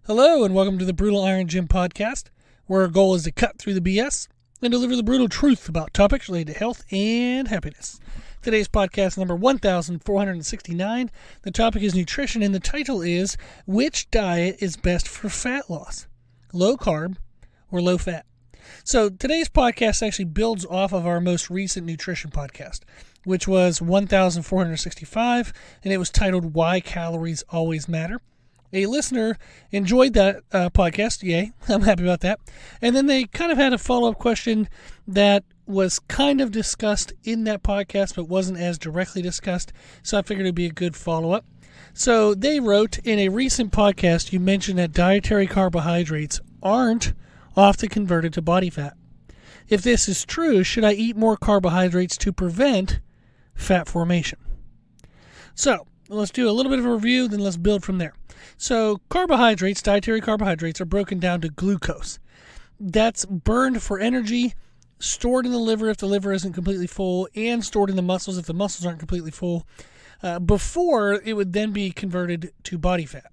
Hello, and welcome to the Brutal Iron Gym podcast, where our goal is to cut through the BS and deliver the brutal truth about topics related to health and happiness. Today's podcast number 1469. The topic is nutrition, and the title is, Which Diet is Best for Fat Loss? Low carb or low fat? So today's podcast actually builds off of our most recent nutrition podcast, which was 1465, and it was titled Why Calories Always Matter. A listener enjoyed that podcast. Yay. I'm happy about that. And then they kind of had a follow-up question that was kind of discussed in that podcast, but wasn't as directly discussed. So I figured it'd be a good follow-up. So they wrote, in a recent podcast, you mentioned that dietary carbohydrates aren't often converted to body fat. If this is true, should I eat more carbohydrates to prevent fat formation? So let's do a little bit of a review, then let's build from there. So carbohydrates, dietary carbohydrates, are broken down to glucose. That's burned for energy, stored in the liver if the liver isn't completely full, and stored in the muscles if the muscles aren't completely full, before it would then be converted to body fat.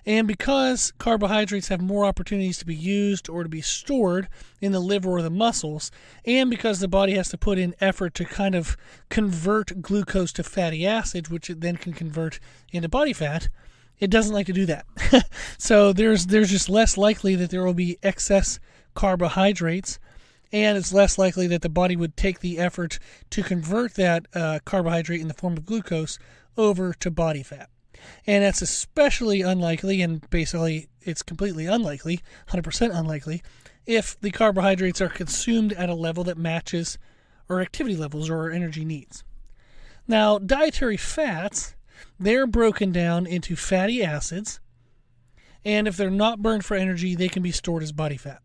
And because carbohydrates have more opportunities to be used or to be stored in the liver or the muscles, and because the body has to put in effort to kind of convert glucose to fatty acids, which it then can convert into body fat, it doesn't like to do that. So there's just less likely that there will be excess carbohydrates, and it's less likely that the body would take the effort to convert that carbohydrate in the form of glucose over to body fat. And that's especially unlikely, and basically it's completely unlikely, 100% unlikely, if the carbohydrates are consumed at a level that matches our activity levels or our energy needs. Now, dietary fats, they're broken down into fatty acids, and if they're not burned for energy, they can be stored as body fat.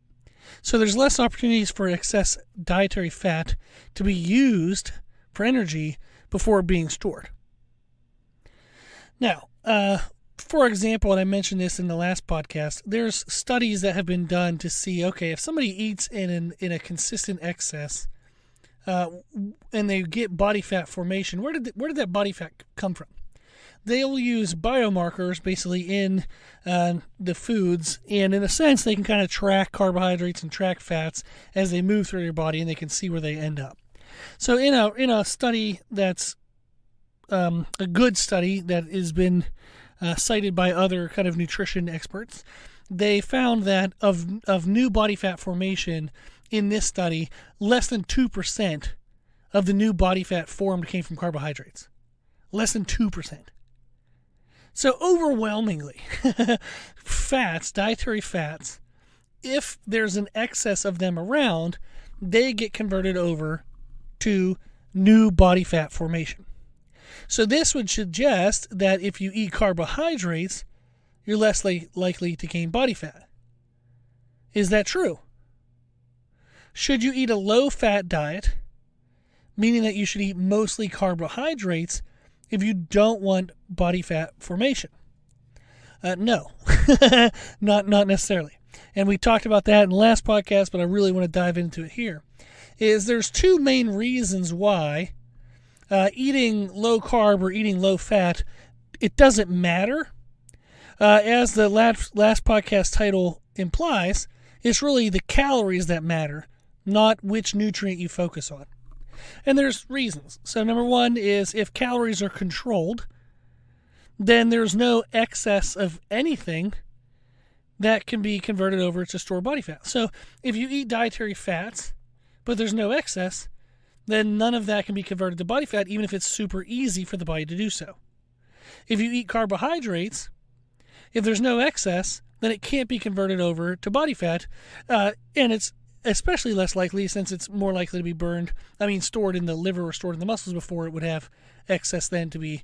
So there's less opportunities for excess dietary fat to be used for energy before being stored. Now, for example, and I mentioned this in the last podcast, there's studies that have been done to see, okay, if somebody eats in a consistent excess, and they get body fat formation, where did that body fat come from? They'll use biomarkers basically in the foods, and in a sense, they can kind of track carbohydrates and track fats as they move through your body, and they can see where they end up. So in a study that's a good study that has been cited by other kind of nutrition experts, they found that of new body fat formation in this study, less than 2% of the new body fat formed came from carbohydrates. Less than 2%. So overwhelmingly, fats, dietary fats, if there's an excess of them around, they get converted over to new body fat formation. So this would suggest that if you eat carbohydrates, you're less likely to gain body fat. Is that true? Should you eat a low-fat diet, meaning that you should eat mostly carbohydrates, if you don't want body fat formation? No, not necessarily. And we talked about that in the last podcast, but I really want to dive into it here. There's two main reasons why eating low carb or eating low fat, it doesn't matter. As the last podcast title implies, it's really the calories that matter, not which nutrient you focus on. And there's reasons. So number one is, if calories are controlled, then there's no excess of anything that can be converted over to store body fat. So if you eat dietary fats, but there's no excess, then none of that can be converted to body fat, even if it's super easy for the body to do so. If you eat carbohydrates, if there's no excess, then it can't be converted over to body fat, and it's especially less likely since it's more likely to be stored in the liver or stored in the muscles before it would have excess then to be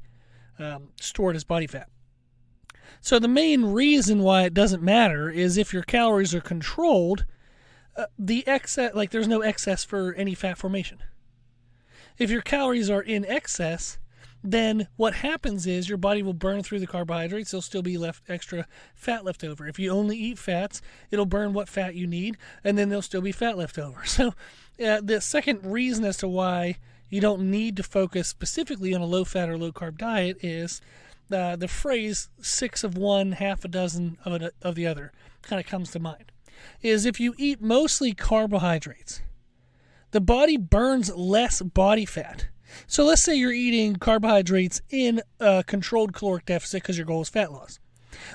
stored as body fat. So the main reason why it doesn't matter is if your calories are controlled, the excess, there's no excess for any fat formation. If your calories are in excess, then what happens is your body will burn through the carbohydrates. There'll still be extra fat left over. If you only eat fats, it'll burn what fat you need, and then there'll still be fat left over. So the second reason as to why you don't need to focus specifically on a low-fat or low-carb diet is the phrase 6 of one, half a dozen of the other kind of comes to mind, is if you eat mostly carbohydrates, the body burns less body fat. So let's say you're eating carbohydrates in a controlled caloric deficit because your goal is fat loss.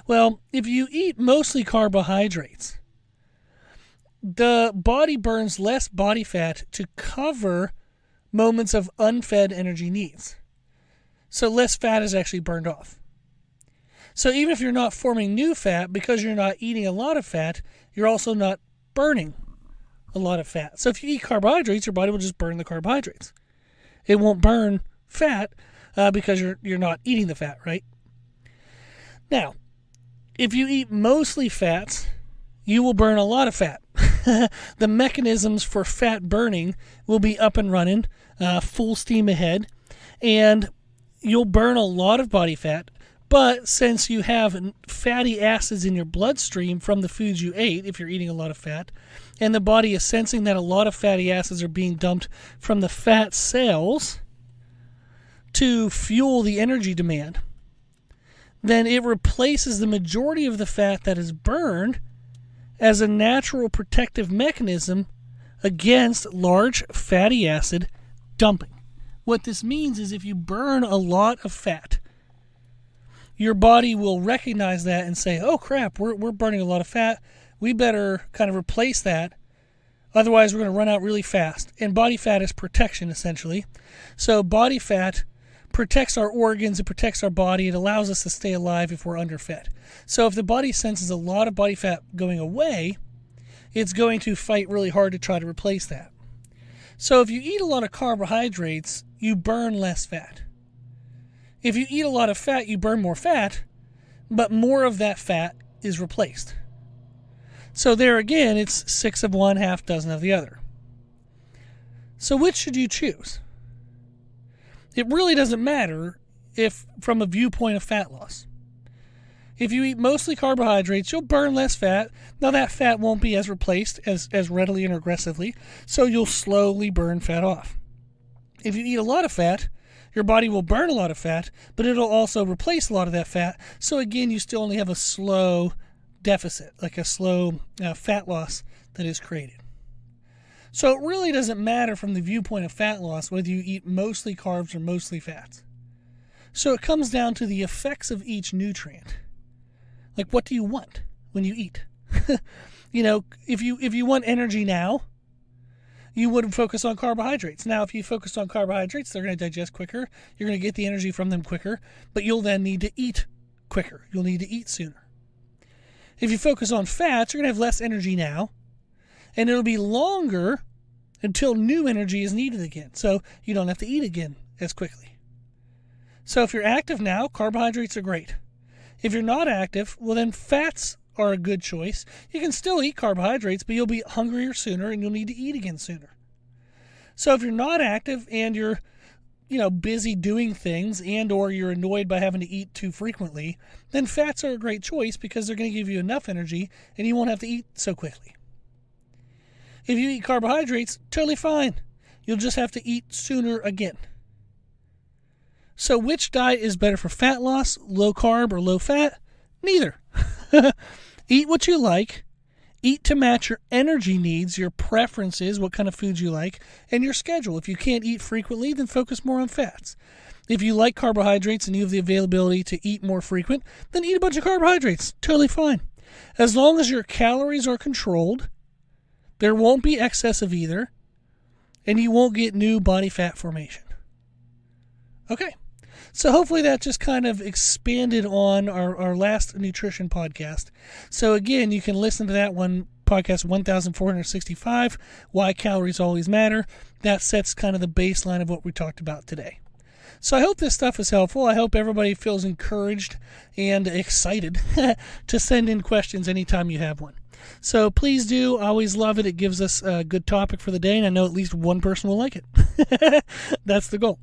Well, if you eat mostly carbohydrates, the body burns less body fat to cover moments of unfed energy needs. So less fat is actually burned off. So even if you're not forming new fat, because you're not eating a lot of fat, you're also not burning a lot of fat. So if you eat carbohydrates, your body will just burn the carbohydrates. It won't burn fat because you're not eating the fat, right? Now, if you eat mostly fats, you will burn a lot of fat. The mechanisms for fat burning will be up and running, full steam ahead, and you'll burn a lot of body fat. But since you have fatty acids in your bloodstream from the foods you ate, if you're eating a lot of fat, and the body is sensing that a lot of fatty acids are being dumped from the fat cells to fuel the energy demand, then it replaces the majority of the fat that is burned as a natural protective mechanism against large fatty acid dumping. What this means is if you burn a lot of fat, your body will recognize that and say, oh crap, we're burning a lot of fat. We better kind of replace that. Otherwise, we're going to run out really fast. And body fat is protection, essentially. So body fat protects our organs. It protects our body. It allows us to stay alive if we're underfed. So if the body senses a lot of body fat going away, it's going to fight really hard to try to replace that. So if you eat a lot of carbohydrates, you burn less fat. If you eat a lot of fat, you burn more fat, but more of that fat is replaced. So there again, it's 6 of one, half dozen of the other. So which should you choose? It really doesn't matter if from a viewpoint of fat loss. If you eat mostly carbohydrates, you'll burn less fat. Now that fat won't be as replaced as readily and aggressively, so you'll slowly burn fat off. If you eat a lot of fat, your body will burn a lot of fat, but it'll also replace a lot of that fat. So again, you still only have a slow deficit, like a slow fat loss that is created. So it really doesn't matter from the viewpoint of fat loss whether you eat mostly carbs or mostly fats. So it comes down to the effects of each nutrient. Like, what do you want when you eat? If you want energy now, you would focus on carbohydrates. Now, if you focus on carbohydrates, they're going to digest quicker. You're going to get the energy from them quicker, but you'll then need to eat quicker. You'll need to eat sooner. If you focus on fats, you're going to have less energy now, and it'll be longer until new energy is needed again. So you don't have to eat again as quickly. So if you're active now, carbohydrates are great. If you're not active, well then fats are a good choice. You can still eat carbohydrates, but you'll be hungrier sooner and you'll need to eat again sooner. So if you're not active and you're busy doing things and or you're annoyed by having to eat too frequently, then fats are a great choice because they're going to give you enough energy and you won't have to eat so quickly. If you eat carbohydrates, totally fine. You'll just have to eat sooner again. So which diet is better for fat loss, low carb or low fat? Neither. Eat what you like. Eat to match your energy needs, your preferences, what kind of foods you like, and your schedule. If you can't eat frequently, then focus more on fats. If you like carbohydrates and you have the availability to eat more frequent, then eat a bunch of carbohydrates. Totally fine. As long as your calories are controlled, there won't be excess of either, and you won't get new body fat formation. Okay. So hopefully that just kind of expanded on our last nutrition podcast. So again, you can listen to that one, podcast 1465, Why Calories Always Matter. That sets kind of the baseline of what we talked about today. So I hope this stuff is helpful. I hope everybody feels encouraged and excited to send in questions anytime you have one. So please do. I always love it. It gives us a good topic for the day, and I know at least one person will like it. That's the goal.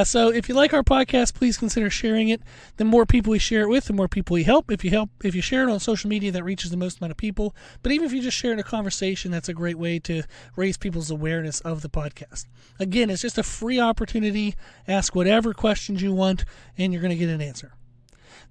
So if you like our podcast, please consider sharing it. The more people we share it with, the more people we help. If you share it on social media, that reaches the most amount of people. But even if you just share it in a conversation, that's a great way to raise people's awareness of the podcast. Again, it's just a free opportunity. Ask whatever questions you want, and you're going to get an answer.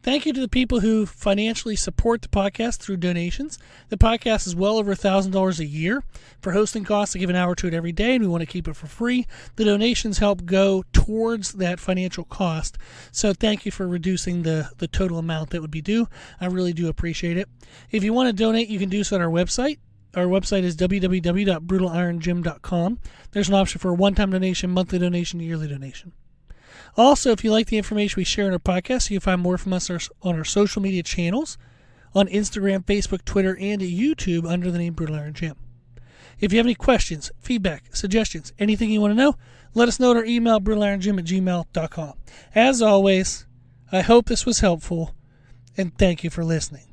Thank you to the people who financially support the podcast through donations. The podcast is well over $1,000 a year. For hosting costs, I give an hour to it every day, and we want to keep it for free. The donations help go towards that financial cost. So thank you for reducing the total amount that would be due. I really do appreciate it. If you want to donate, you can do so on our website. Our website is www.brutalirongym.com. There's an option for a one-time donation, monthly donation, yearly donation. Also, if you like the information we share in our podcast, you can find more from us on our social media channels, on Instagram, Facebook, Twitter, and YouTube under the name Brutal Iron Gym. If you have any questions, feedback, suggestions, anything you want to know, let us know at our email, brutalirongym@gmail.com. As always, I hope this was helpful, and thank you for listening.